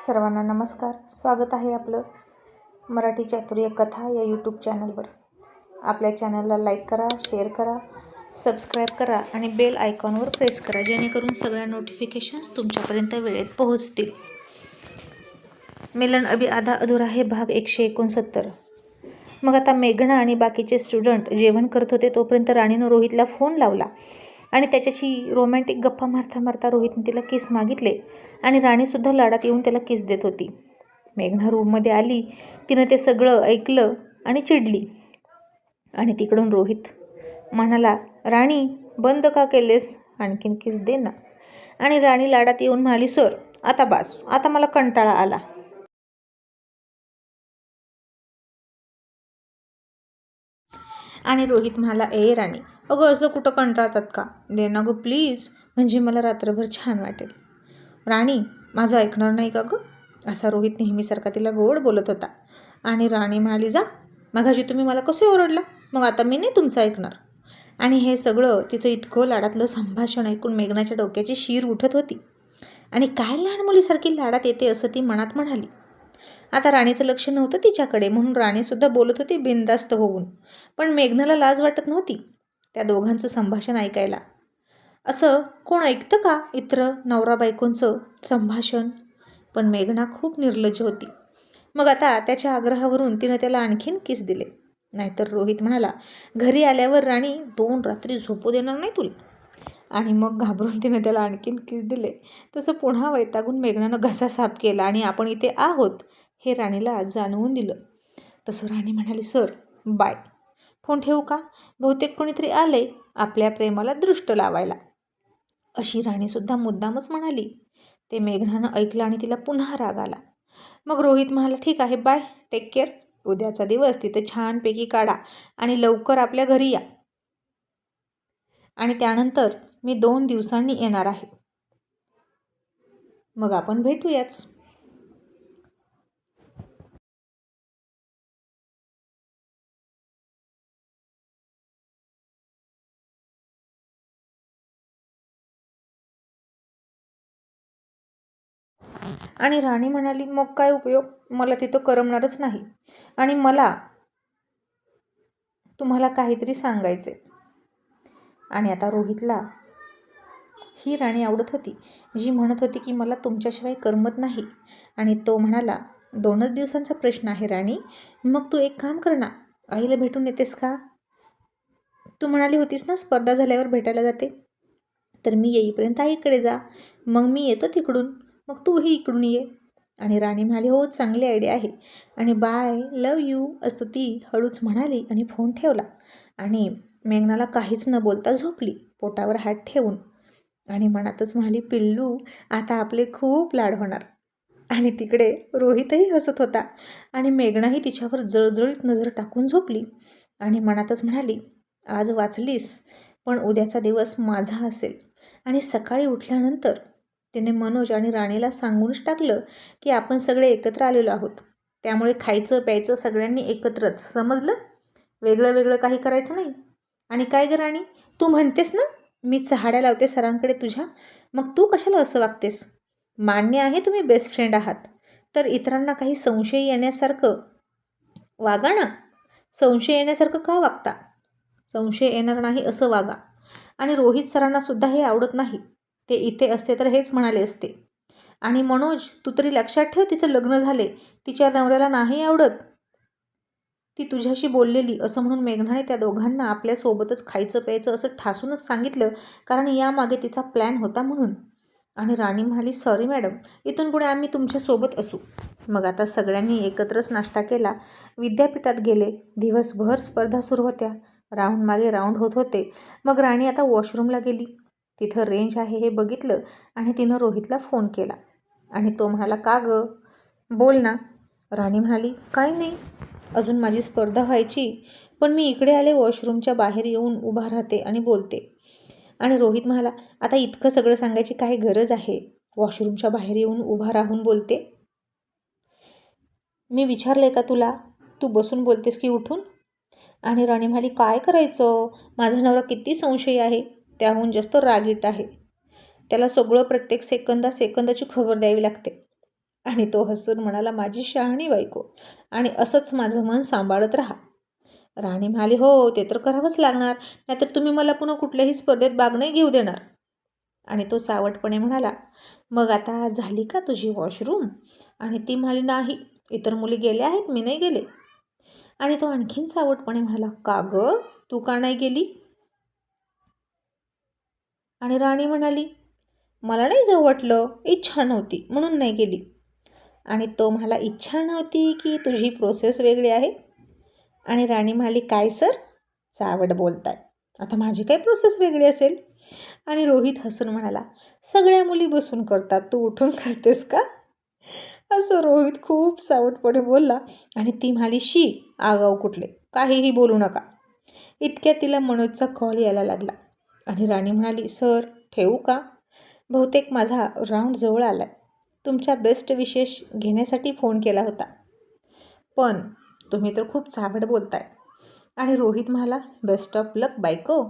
सर्वांना नमस्कार. स्वागत आहे आपलं मराठी चातुर्य कथा या यूट्यूब चॅनलवर. आपल्या चॅनलला लाईक करा, शेअर करा, सबस्क्राईब करा आणि बेल आयकॉनवर प्रेस करा, जेणेकरून सगळ्या नोटिफिकेशन्स तुमच्यापर्यंत वेळेत पोहोचतील. मिलन अभी आधा अधुरा हे भाग 169. मग आता मेघना आणि बाकीचे स्टुडंट जेवण करत होते, तोपर्यंत राणीनं रोहितला फोन लावला आणि त्याच्याशी रोमॅन्टिक गप्पा मारता मारता रोहितने तिला किस मागितले आणि राणीसुद्धा लाडात येऊन त्याला किस देत होती. मेघना रूममध्ये आली, तिनं ते सगळं ऐकलं आणि चिडली. आणि तिकडून रोहित म्हणाला, राणी बंद का केलेस, आणखीन किस दे ना. आणि राणी लाडात येऊन म्हणाली, सर आता बास, आता मला कंटाळा आला. आणि रोहित म्हणाला, ए राणी, अगं असं कुठं कंटाळतात का, दे ना गं प्लीज, म्हणजे मला रात्रभर छान वाटेल. राणी माझं ऐकणार नाही का गं, असा रोहित नेहमीसारखा तिला गोड बोलत होता. आणि राणी म्हणाली, जा, मगाशी तुम्ही मला कसे ओरडला, मग आता मी नाही तुमचं ऐकणार. आणि हे सगळं तिचं इतकं लाडातलं संभाषण ऐकून मेघनाच्या डोक्याची शीर उठत होती. आणि काय लहान मुलीसारखी लाडात येते असं ती मनात म्हणाली. आता राणीचं लक्ष नव्हतं तिच्याकडे, म्हणून राणीसुद्धा बोलत होती बिनधास्त होऊन. पण मेघनाला लाज वाटत नव्हती त्या दोघांचं संभाषण ऐकायला. असं कोण ऐकतं का इतर नवरा बायकोंचं संभाषण? पण मेघना खूप निर्लज्ज होती. मग आता त्याच्या आग्रहावरून तिनं त्याला आणखीन किस दिले. नाहीतर रोहित म्हणाला, घरी आल्यावर राणी 2 रात्री झोपू देणार नाही तुला. आणि मग घाबरून तिनं त्याला आणखीन किस दिले. तसं पुन्हा वैतागून मेघनानं घसा साफ केला आणि आपण इथे आहोत हे राणीला आज जाणवून दिलं. तसं राणी म्हणाली, सर बाय, फोन ठेवू का, बहुतेक कोणीतरी आले आपल्या प्रेमाला दृष्ट लावायला, अशी राणीसुद्धा मुद्दामच म्हणाली. ते मेघनानं ऐकलं आणि तिला पुन्हा राग आला. मग रोहित म्हणाला, ठीक आहे बाय, टेक केअर, उद्याचा दिवस तिथे छानपैकी काढा आणि लवकर आपल्या घरी या. आणि त्यानंतर मी 2 दिवसांनी येणार आहे, मग आपण भेटूयाच. आणि राणी म्हणाली, मग काय उपयोग, मला तिथं करमणारच नाही आणि मला तुम्हाला काहीतरी सांगायचे. आणि आता रोहितला ही राणी आवडत होती, जी म्हणत होती की मला तुमच्याशिवाय करमत नाही. आणि तो म्हणाला, 2च दिवसांचा प्रश्न आहे राणी, मग तू एक काम कर ना, आईला भेटून येतेस का? तू म्हणाली होतीस ना स्पर्धा झाल्यावर भेटायला जाते, तर मी येईपर्यंत आईकडे जा, मग मी येतो तिकडून, मग तूही इकडून ये. आणि राणी म्हणाली, हो चांगली आयडिया आहे आणि बाय, लव यू, असं ती हळूच म्हणाली आणि फोन ठेवला. आणि मेघनाला काहीच न बोलता झोपली, पोटावर हात ठेवून. आणि मनातच म्हणाली, पिल्लू आता आपले खूप लाड होणार. आणि तिकडे रोहितही हसत होता आणि मेघनाही तिच्यावर जळजळीत नजर टाकून झोपली. आणि मनातच म्हणाली, आज वाचलीस, पण उद्याचा दिवस माझा असेल. आणि सकाळी उठल्यानंतर तिने मनोज आणि राणीला सांगूनच टाकलं की आपण सगळे एकत्र आलेलो आहोत, त्यामुळे खायचं प्यायचं सगळ्यांनी एकत्रच, समजलं, वेगळं वेगळं काही करायचं नाही. आणि काय गं राणी, तू म्हणतेस ना मी चहाड्या लावते सरांकडे तुझ्या, मग तू कशाला असं वागतेस? मान्य आहे तुम्ही बेस्ट फ्रेंड आहात, तर इतरांना काही संशय येण्यासारखं वागा ना. संशय येण्यासारखं का वागता? संशय येणार नाही असं वागा. आणि रोहित सरांना सुद्धा हे आवडत नाही, ते इथे असते तर हेच म्हणाले असते. आणि मनोज तू तरी लक्षात ठेव, तिचं लग्न झाले, तिच्या नवऱ्याला नाही आवडत ती तुझ्याशी बोललेली, असं म्हणून मेघनाने त्या दोघांना आपल्यासोबतच खायचं प्यायचं असं ठासूनच सांगितलं, कारण यामागे तिचा प्लॅन होता म्हणून. आणि राणी म्हणाली, सॉरी मॅडम, इथून पुढे आम्ही तुमच्यासोबत असू. मग आता सगळ्यांनी एकत्रच नाश्ता केला, विद्यापीठात गेले. दिवसभर स्पर्धा सुरू होत्या, राऊंड मागे राऊंड होत होते. मग राणी आता वॉशरूमला गेली, तिथं रेंज आहे हे बघितलं आणि तिनं रोहितला फोन केला. आणि तो म्हणाला, का गं, बोल ना. राणी म्हणाली, काही नाही, अजून माझी स्पर्धा व्हायची, पण मी इकडे आले, वॉशरूमच्या बाहेर येऊन उभा राहते आणि बोलते. आणि रोहित म्हणाला, आता इतकं सगळं सांगायची काय गरज आहे, वॉशरूमच्या बाहेर येऊन उभा राहून बोलते, मी विचारले का तुला, तू बसून बोलतेस की उठून? आणि राणी म्हणाली, काय करायचं, माझा नवरा किती संशयी आहे, त्याहून जास्त रागीट आहे, त्याला सगळं प्रत्येक सेकंदाची खबर द्यावी लागते. आणि तो हसून म्हणाला, माझी शहाणी बायको, आणि असंच माझं मन सांभाळत राहा. राणी म्हणाली, हो ते तर करावंच लागणार, नाहीतर तुम्ही मला पुन्हा कुठल्याही स्पर्धेत भाग नाही घेऊ देणार. आणि तो सावटपणे म्हणाला, मग आता झाली का तुझी वॉशरूम? आणि ती म्हणाली, नाही, इतर मुली गेल्या आहेत, मी नाही गेले. आणि तो आणखीन सावटपणे म्हणाला, का गं, तू का नाही गेली? आणि राणी म्हणाली, मला नाही जाऊ वाटलं, इच्छा नव्हती म्हणून नाही गेली. आणि तो म्हणाला, इच्छा नव्हती की तुझी प्रोसेस वेगळी आहे? आणि राणी म्हणाली, काय सर, चावट बोलताय, आता माझी काय प्रोसेस वेगळी असेल? आणि रोहित हसून म्हणाला, सगळ्या मुली बसून करतात, तू उठून करतेस का? असं रोहित खूप सावटपणे बोलला. आणि ती म्हणाली, शी, आगाऊ कुठले, काहीही बोलू नका. इतक्यात तिला मनोजचा कॉल यायला लागला. आणि राणी म्हणाली, सर, ठेवू का? बहुतेक माझा राऊंड जवळ आलाय. तुमच्या बेस्ट विशेष घेण्यासाठी फोन केला होता. पण तुम्ही तर खूप चावट बोलताय. आणि रोहित म्हणाला, बेस्ट ऑफ लक बायको,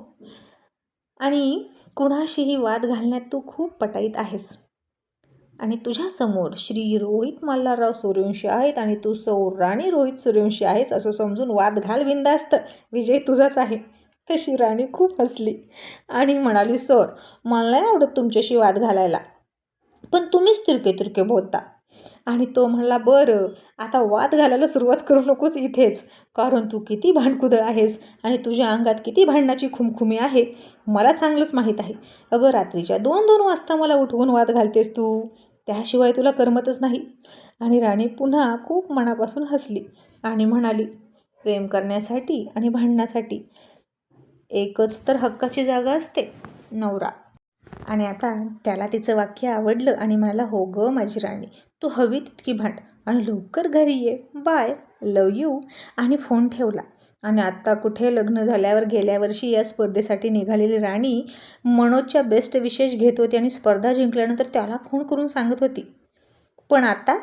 आणि कुणाशीही वाद घालण्यात तू खूप पटाईत आहेस. आणि तुझ्यासमोर श्री रोहित मल्हारराव सूर्यवंशी आहेत आणि तू सौ राणी रोहित सूर्यवंशी आहेस असं समजून वाद घाल बिंदास्त, विजय तुझाच आहे. तशी राणी खूप हसली आणि म्हणाली, सर, मला नाही आवडत तुमच्याशी वाद घालायला, पण तुम्हीच तिरके तिरके बोलता. आणि तो म्हणला, बरं, आता वाद घालायला सुरुवात करू नकोस इथेच, कारण तू किती भांडकुदळ आहेस आणि तुझ्या अंगात किती भांडणाची खुमखुमी आहे मला चांगलंच माहीत आहे. अगं, रात्रीच्या 2-2 वाजता मला उठवून वाद घालतेस तू, त्याशिवाय तुला करमतच नाही. आणि राणी पुन्हा खूप मनापासून हसली आणि म्हणाली, प्रेम करण्यासाठी आणि भांडण्यासाठी एकच तर हक्काची जागा असते, नवरा. आणि आता त्याला तिचं वाक्य आवडलं आणि म्हणाला, हो गं माझी राणी, तू हवी तितकी भांड आणि लवकर घरी ये, बाय, लव यू. आणि फोन ठेवला. आणि आत्ता कुठे लग्न झाल्यावर गेल्या वर्षी या स्पर्धेसाठी निघालेली राणी मनोजच्या बेस्ट विशेष घेत होती आणि स्पर्धा जिंकल्यानंतर त्याला फोन करून सांगत होती. पण आता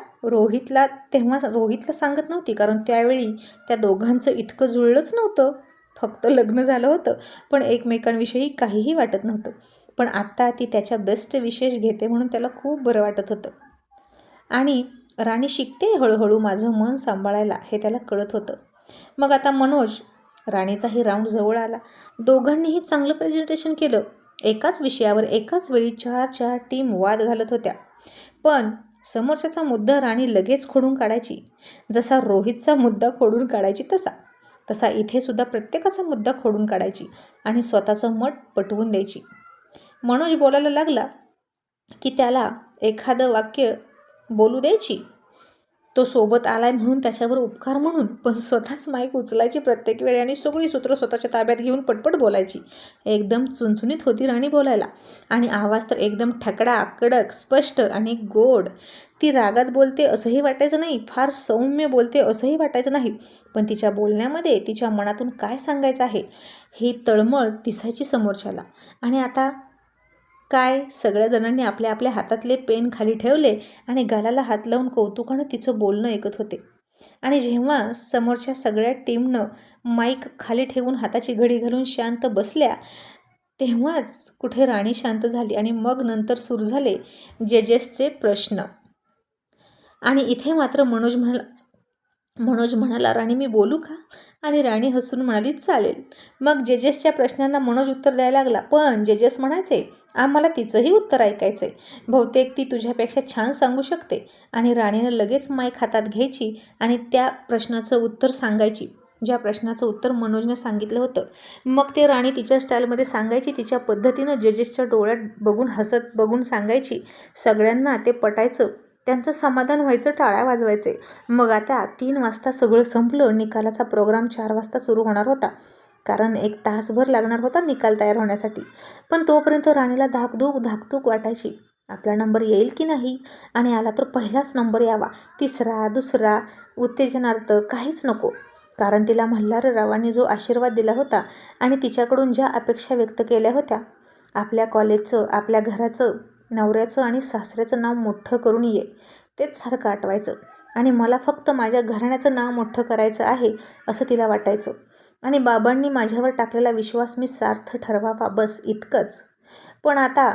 तेव्हा रोहितला सांगत नव्हती, कारण त्यावेळी त्या दोघांचं इतकं जुळलंच नव्हतं. फक्त लग्न झालं होतं, पण एकमेकांविषयी काहीही वाटत नव्हतं. पण आत्ता ती त्याच्या बेस्ट विशेष घेते म्हणून त्याला खूप बरं वाटत होतं. आणि राणी शिकते हळूहळू माझं मन सांभाळायला, हे त्याला कळत होतं. मग आता मनोज, राणीचाही राऊंड जवळ आला. दोघांनीही चांगलं प्रेझेंटेशन केलं. एकाच विषयावर एकाच वेळी 4-4 टीम वाद घालत होत्या. पण समोरच्याचा मुद्दा राणी लगेच खोडून काढायची. जसा रोहितचा मुद्दा खोडून काढायची तसा इथे सुद्धा प्रत्येकाचा मुद्दा खोडून काढायची आणि स्वतःचं मत पटवून द्यायची. मनोज बोलायला लागला की त्याला एखादं वाक्य बोलू द्यायची. तो सोबत आलाय म्हणून त्याच्यावर उपकार म्हणून, पण स्वतःच माईक उचलायची प्रत्येक वेळी आणि सगळी सूत्र स्वतःच्या ताब्यात घेऊन पटपट बोलायची. एकदम चुणचुणीत होती राणी बोलायला आणि आवाज तर एकदम ठकडा, कडक, स्पष्ट आणि गोड. ती रागात बोलते असंही वाटायचं नाही, फार सौम्य बोलते असंही वाटायचं नाही, पण तिच्या बोलण्यामध्ये तिच्या मनातून काय सांगायचं आहे ही तळमळ दिसायची समोरच्याला. आणि आता काय, सगळ्या जणांनी आपल्या आपल्या हातातले पेन खाली ठेवले आणि गालाला हात लावून कौतुकानं तिचं बोलणं ऐकत होते. आणि जेव्हा समोरच्या सगळ्या टीमनं माईक खाली ठेवून हाताची घडी घालून शांत बसल्या, तेव्हाच कुठे राणी शांत झाली आणि मग नंतर सुरू झाले जजेसचे प्रश्न. आणि इथे मात्र मनोज म्हणाला, राणी मी बोलू का? आणि राणी हसून म्हणाली, चालेल. मग जजेसच्या प्रश्नांना मनोज उत्तर द्यायला लागला, पण जजेस म्हणायचे, आम्हाला तिचंही उत्तर ऐकायचं आहे, बहुतेक ती तुझ्यापेक्षा छान सांगू शकते. आणि राणीनं लगेच माईक हातात घ्यायची आणि त्या प्रश्नाचं उत्तर सांगायची, ज्या प्रश्नाचं उत्तर मनोजनं सांगितलं होतं. मग ते राणी तिच्या स्टाईलमध्ये सांगायची, तिच्या पद्धतीनं जजेसच्या डोळ्यात बघून हसत बघून सांगायची. सगळ्यांना ते पटायचं, त्यांचं समाधान व्हायचं, टाळ्या वाजवायचे. मग आता 3 वाजता सगळं संपलं. निकालाचा प्रोग्राम 4 वाजता सुरू होणार होता, कारण 1 तासभर लागणार होता निकाल तयार होण्यासाठी. पण तोपर्यंत राणीला धाकधूक वाटायची, आपला नंबर येईल की नाही, आणि आला तर पहिलाच नंबर यावा, तिसरा, दुसरा, उत्तेजनार्थ काहीच नको. कारण तिला मल्हाररावांनी जो आशीर्वाद दिला होता आणि तिच्याकडून ज्या अपेक्षा व्यक्त केल्या होत्या, आपल्या कॉलेजचं, आपल्या घराचं, नवऱ्याचं आणि सासऱ्याचं नाव मोठं करून ये, तेच सारखं आठवायचं. आणि मला फक्त माझ्या घराण्याचं नाव मोठं करायचं आहे असं तिला वाटायचं. आणि बाबांनी माझ्यावर टाकलेला विश्वास मी सार्थ ठरवावा, बस इतकंच. पण आता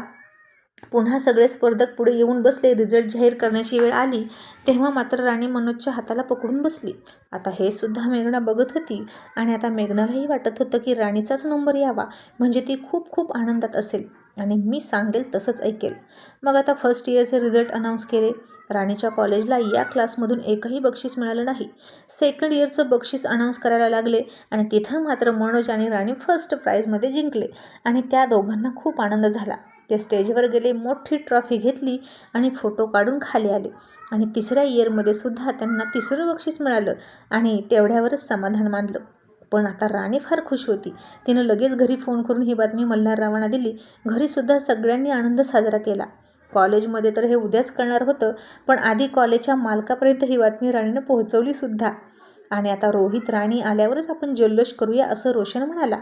पुन्हा सगळे स्पर्धक पुढे येऊन बसले. रिझल्ट जाहीर करण्याची वेळ आली तेव्हा मात्र राणी मनोजच्या हाताला पकडून बसली. आता हे सुद्धा मेघना बघत होती आणि आता मेघनालाही वाटत होतं की राणीचाच नंबर यावा, म्हणजे ती खूप खूप आनंदात असेल आणि मी सांगेल तसंच ऐकेल. मग आता फर्स्ट इयरचे रिझल्ट अनाऊन्स केले. राणीच्या कॉलेजला या क्लासमधून एकही बक्षीस मिळालं नाही. सेकंड इयरचं बक्षीस अनाऊन्स करायला लागले आणि तिथं मात्र मनोज आणि राणी फर्स्ट प्राईजमध्ये जिंकले आणि त्या दोघांना खूप आनंद झाला. ते स्टेजवर गेले, मोठी ट्रॉफी घेतली आणि फोटो काढून खाली आले आणि तिसऱ्या इयरमध्ये सुद्धा त्यांना तिसरं बक्षीस मिळालं आणि तेवढ्यावरच समाधान मानलं. पण आता राणी फार खुश होती. तिनं लगेच घरी फोन करून ही बातमी मल्हाररावांना दिली. घरीसुद्धा सगळ्यांनी आनंद साजरा केला. कॉलेजमध्ये तर हे उद्याच कळणार होतं, पण आधी कॉलेजच्या मालकापर्यंत ही बातमी राणीनं पोहोचवलीसुद्धा. आणि आता रोहित राणी आल्यावरच आपण जल्लोष करूया असं रोशन म्हणाला.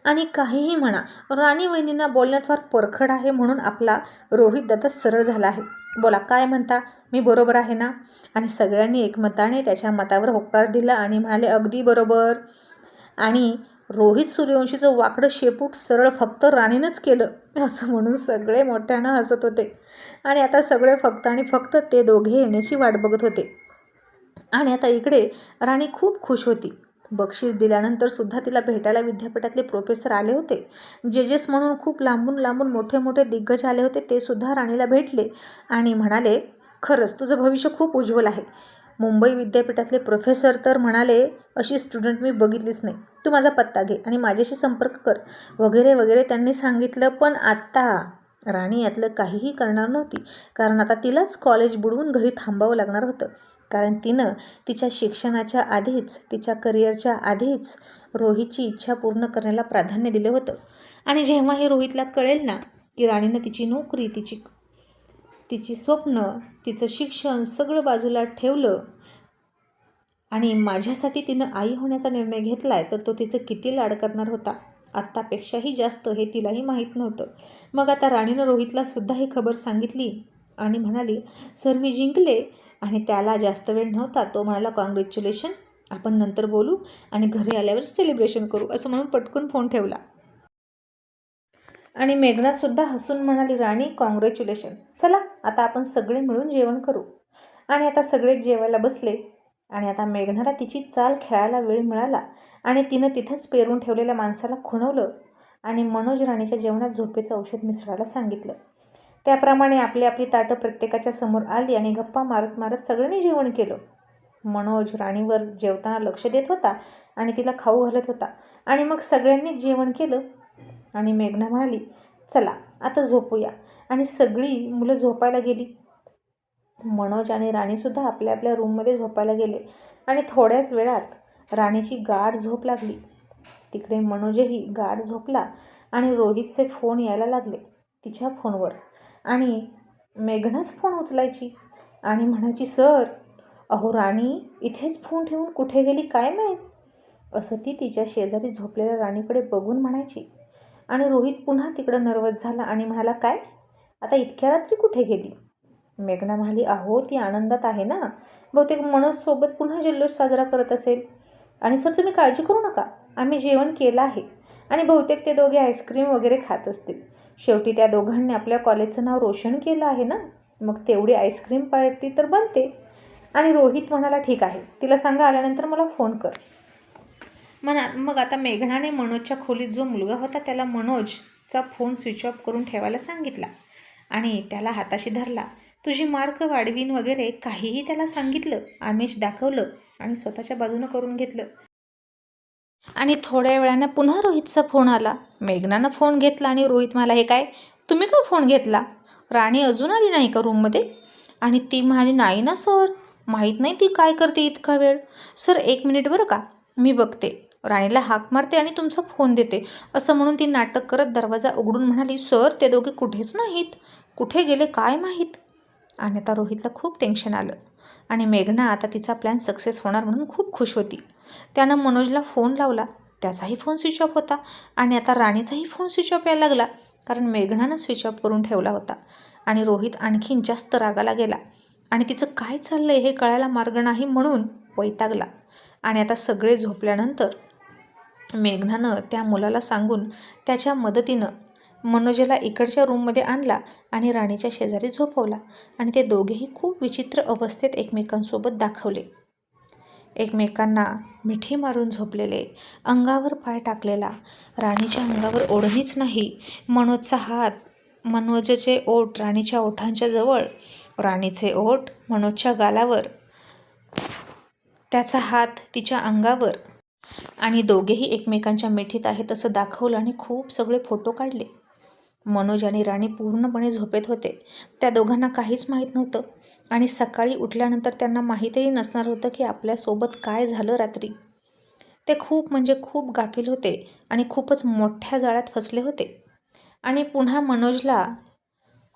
आणि काहीही म्हणा, राणी वहिनींना बोलण्यात फार परखड आहे म्हणून आपला रोहित दादा सरळ झाला आहे. बोला, काय म्हणता, मी बरोबर आहे ना? आणि सगळ्यांनी एकमताने त्याच्या मतावर होकार दिला आणि म्हणाले, अगदी बरोबर. आणि रोहित सूर्यवंशीचं वाकडं शेपूट सरळ फक्त राणीनंच केलं असं म्हणून सगळे मोठ्यानं हसत होते. आणि आता सगळे फक्त आणि फक्त ते दोघे येण्याची वाट बघत होते. आणि आता इकडे राणी खूप खुश होती. बक्षीस दिल्यानंतर सुद्धा तिला भेटायला विद्यापीठातले प्रोफेसर आले होते. जजेस म्हणून खूप लांबून लांबून मोठे मोठे दिग्गज आले होते. ते सुद्धा राणीला भेटले आणि म्हणाले, खरंच तुझं भविष्य खूप उज्ज्वल आहे. मुंबई विद्यापीठातले प्रोफेसर तर म्हणाले, अशी स्टुडंट मी बघितलीच नाही. तू माझा पत्ता घे आणि माझ्याशी संपर्क कर वगैरे वगैरे त्यांनी सांगितलं. पण आता राणी यातलं काहीही करणार नव्हती, कारण आता तिलाच कॉलेज बुडवून घरी थांबावं लागणार होतं. कारण तिनं तिच्या शिक्षणाच्या आधीच, तिच्या करिअरच्या आधीच रोहितची इच्छा पूर्ण करण्याला प्राधान्य दिलं होतं. आणि जेव्हा हे रोहितला कळेल ना की राणीनं तिची नोकरी, तिची स्वप्न, तिचं शिक्षण सगळं बाजूला ठेवलं आणि माझ्यासाठी तिनं आई होण्याचा निर्णय घेतला आहे, तर तो तिचं किती लाड करणार होता, आत्तापेक्षाही जास्त, हे तिलाही माहीत नव्हतं. मग आता राणीनं रोहितला सुद्धा ही खबर सांगितली आणि म्हणाली, सर मी जिंकले. आणि त्याला जास्त वेळ नव्हता. तो म्हणाला, कॉंग्रॅच्युलेशन, आपण नंतर बोलू आणि घरी आल्यावर सेलिब्रेशन करू, असं म्हणून पटकन फोन ठेवला. आणि मेघनासुद्धा हसून म्हणाली, राणी कॉंग्रॅच्युलेशन, चला आता आपण सगळे मिळून जेवण करू. आणि आता सगळेच जेवायला बसले. आणि आता मेघनाला तिची चाल खेळायला वेळ मिळाला आणि तिनं तिथंच पेरून ठेवलेल्या माणसाला खुणवलं आणि मनोज राणीच्या जेवणात झोपेचं औषध मिसळायला सांगितलं. त्याप्रमाणे आपली आपली ताटं प्रत्येकाच्या समोर आली आणि गप्पा मारत मारत सगळ्यांनी जेवण केलं. मनोज राणीवर जेवताना लक्ष देत होता आणि तिला खाऊ घालत होता. आणि मग सगळ्यांनीच जेवण केलं आणि मेघना म्हणाली, चला आता झोपूया. आणि सगळी मुलं झोपायला गेली. मनोज आणि राणीसुद्धा आपल्या आपल्या रूममध्ये झोपायला गेले आणि थोड्याच वेळात राणीची गाढ झोप लागली. तिकडे मनोजही गाढ झोपला आणि रोहितचे फोन यायला लागले तिच्या फोनवर. आणि मेघनाच फोन उचलायची आणि म्हणायची, सर, अहो राणी इथेच फोन ठेवून कुठे गेली काय माहीत, असं ती तिच्या शेजारी झोपलेल्या राणीकडे बघून म्हणायची. आणि रोहित पुन्हा तिकडं नर्वस झाला आणि म्हणाला, काय, आता इतक्या रात्री कुठे गेली? मेघना म्हणाली, अहो ती आनंदात आहे ना, बहुतेक मनोजसोबत पुन्हा जल्लोष साजरा करत असेल. आणि सर तुम्ही काळजी करू नका, आम्ही जेवण केलं आहे आणि बहुतेक ते दोघे आईस्क्रीम वगैरे खात असतील. शेवटी त्या दोघांनी आपल्या कॉलेजचं नाव रोशन केलं आहे ना, मग तेवढी आईस्क्रीम पार्टी तर बनते. आणि रोहित म्हणाला, ठीक आहे, तिला सांगा आल्यानंतर मला फोन कर म्हणा. मग आता मेघनाने मनोजच्या खोलीत जो मुलगा होता त्याला मनोजचा फोन स्विच ऑफ करून ठेवायला सांगितला आणि त्याला हाताशी धरला. तुझी मार्क वाढवीन वगैरे काहीही त्याला सांगितलं, आमिष दाखवलं आणि स्वतःच्या बाजूनं करून घेतलं. आणि थोड्या वेळानं पुन्हा रोहितचा फोन आला. मेघनानं फोन घेतला आणि रोहित म्हणाला, हे काय, तुम्ही का फोन घेतला? राणी अजून आली नाही का रूममध्ये? आणि ती म्हणाली, नाही ना सर, माहीत नाही ती काय करते इतका वेळ. सर 1 मिनिट बरं का, मी बघते, राणीला हाक मारते आणि तुमचा फोन देते, असं म्हणून ती नाटक करत दरवाजा उघडून म्हणाली, सर ते दोघे कुठेच नाहीत, कुठे गेले काय माहीत. आणि आता रोहितला खूप टेन्शन आलं आणि मेघना आता तिचा प्लॅन सक्सेस होणार म्हणून खूप खुश होती. त्यानं मनोजला फोन लावला, त्याचाही फोन स्विच ऑफ होता आणि आता राणीचाही फोन स्विच ऑफ यायला लागला, कारण मेघनानं स्विच ऑफ करून ठेवला होता. आणि रोहित आणखीन जास्त रागाला गेला आणि तिचं काय चाललं आहे हे कळायला मार्ग नाही म्हणून वैतागला. आणि आता सगळे झोपल्यानंतर मेघनानं त्या मुलाला सांगून त्याच्या मदतीनं मनोजला इकडच्या रूममध्ये आणला आणि राणीच्या शेजारी झोपवला आणि ते दोघेही खूप विचित्र अवस्थेत एकमेकांसोबत दाखवले. एकमेकांना मिठी मारून झोपलेले, अंगावर पाय टाकलेला. राणीच्या अंगावर ओढणीच नाही. मनोजचा हात मनोजचे ओठ राणीच्या ओठांच्या जवळ, राणीचे ओठ मनोजच्या गालावर, त्याचा हात तिच्या अंगावर आणि दोघेही एकमेकांच्या मिठीत आहेत असं दाखवलं आणि खूप सगळे फोटो काढले. मनोज आणि राणी पूर्णपणे झोपेत होते. त्या दोघांना काहीच माहीत नव्हतं आणि सकाळी उठल्यानंतर त्यांना माहीतही नसणार होतं की आपल्यासोबत काय झालं रात्री. ते खूप म्हणजे खूप गाफील होते आणि खूपच मोठ्या जाळ्यात फसले होते. आणि पुन्हा मनोजला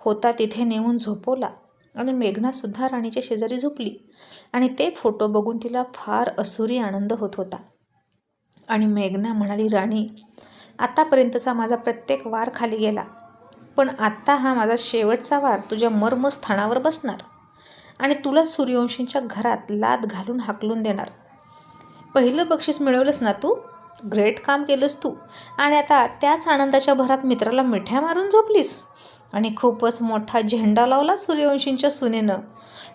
होता तिथे नेऊन झोपवला आणि मेघनासुद्धा राणीच्या शेजारी झोपली आणि ते फोटो बघून तिला फार असुरी आनंद होत होता. आणि मेघना म्हणाली, राणी, आतापर्यंतचा माझा प्रत्येक वार खाली गेला, पण आत्ता हा माझा शेवटचा वार तुझ्या मर्मस्थानावर बसणार आणि तुला सूर्यवंशींच्या घरात लाद घालून हाकलून देणार. पहिलं बक्षीस मिळवलंस ना तू, ग्रेट काम केलंस तू, आणि आता त्याच आनंदाच्या भरात मित्राला मिठ्या मारून झोपलीस आणि खूपच मोठा झेंडा लावला सूर्यवंशींच्या सुनेनं.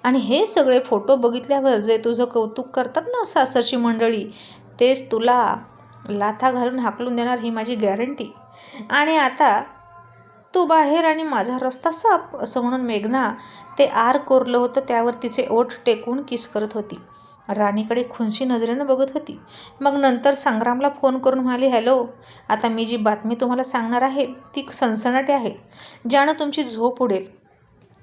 आणि हे सगळे फोटो बघितल्यावर जे तुझं कौतुक करतात ना सासरची मंडळी, तेच तुला लाथा घालून हाकलून देणार ही माझी गॅरंटी. आणि आता तू बाहेर आणि माझा रस्ता साफ, असं म्हणून मेघना ते आर कोरलं होतं त्यावर तिचे ओठ टेकून किस करत होती. राणीकडे खुनशी नजरेनं बघत होती. मग नंतर संग्रामला फोन करून म्हणाली, हॅलो, आता मी जी बातमी तुम्हाला सांगणार आहे ती सनसनाटी आहे, ज्यानं तुमची झोप उडेल.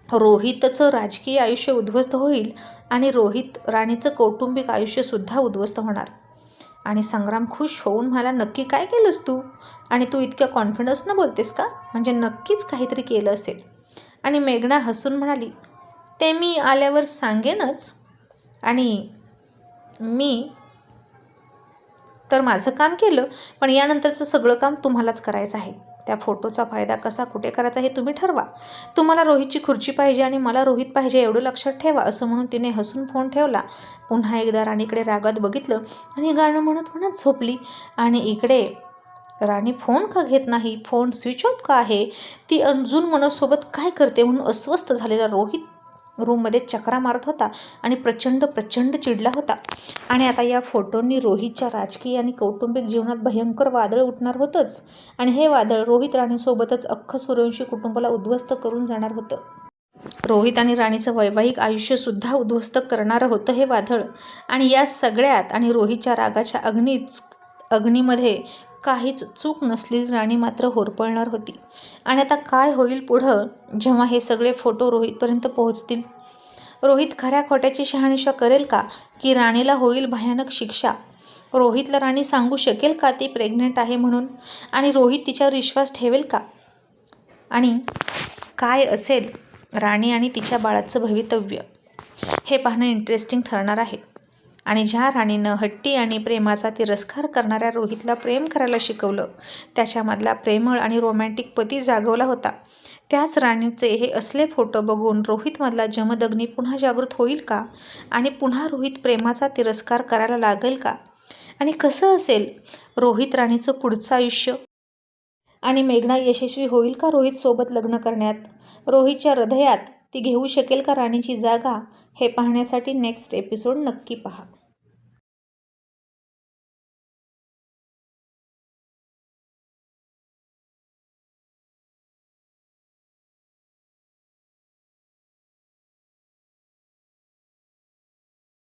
रोहितचं राजकीय आयुष्य उद्ध्वस्त होईल आणि रोहित राणीचं कौटुंबिक आयुष्यसुद्धा उद्ध्वस्त होणार. आणि संग्राम खुश होऊन म्हणाला, नक्की काय केलंस तू? आणि तू इतक्या कॉन्फिडन्सनं बोलतेस का? म्हणजे नक्कीच काहीतरी केलं असेल. आणि मेघना हसून म्हणाली, ते मी आल्यावर सांगेनच. आणि मी तर माझं काम केलं, पण यानंतरचं सगळं काम तुम्हालाच करायचं आहे. त्या फोटोचा फायदा कसा कुठे करायचा हे तुम्ही ठरवा. तुम्हाला रोहितची खुर्ची पाहिजे आणि मला रोहित पाहिजे एवढं लक्षात ठेवा, असं म्हणून तिने हसून फोन ठेवला. पुन्हा एकदा राणीकडे रागात बघितलं आणि गाणं म्हणत म्हणत झोपली. आणि इकडे राणी फोन का घेत नाही, फोन स्विच ऑफ का आहे, ती अजून मनोजसोबत काय करते म्हणून अस्वस्थ झालेला रोहित रूममध्ये चक्रा मारत होता आणि प्रचंड चिडला होता. आणि आता या फोटोंनी रोहितच्या राजकीय आणि कौटुंबिक जीवनात भयंकर वादळ उठणार होतंच. आणि हे वादळ रोहित राणीसोबतच अख्खं सूर्यवंशी कुटुंबाला उद्ध्वस्त करून जाणार होतं. रोहित आणि राणीचं वैवाहिक आयुष्यसुद्धा उद्ध्वस्त करणारं होतं हे वादळ. आणि या सगळ्यात आणि रोहितच्या रागाच्या अग्नीमध्ये काहीच चूक नसलेली राणी मात्र होरपळणार होती. आणि आता काय होईल पुढं, जेव्हा हे सगळे फोटो रोहितपर्यंत पोहोचतील? रोहित खऱ्या खोट्याची शहानिशा करेल का, की राणीला होईल भयानक शिक्षा? रोहितला राणी सांगू शकेल का ती प्रेग्नेंट आहे म्हणून, आणि रोहित तिच्यावर विश्वास ठेवेल का? आणि काय असेल राणी आणि तिच्या बाळाचं भवितव्य, हे पाहणं इंटरेस्टिंग ठरणार आहे. आणि ज्या राणीनं हट्टी आणि प्रेमाचा तिरस्कार करणाऱ्या रोहितला प्रेम करायला शिकवलं, त्याच्यामधला प्रेमळ आणि रोमॅन्टिक पती जागवला होता, त्याच राणीचे हे असले फोटो बघून रोहितमधला जमदग्नी पुन्हा जागृत होईल का? आणि पुन्हा रोहित प्रेमाचा तिरस्कार करायला लागेल का? आणि कसं असेल रोहित राणीचं पुढचं आयुष्य? आणि मेघना यशस्वी होईल का रोहितसोबत लग्न करण्यात? रोहितच्या हृदयात ती घेऊ शकेल का राणीची जागा? हे पाहण्यासाठी नेक्स्ट एपिसोड नक्की पहा.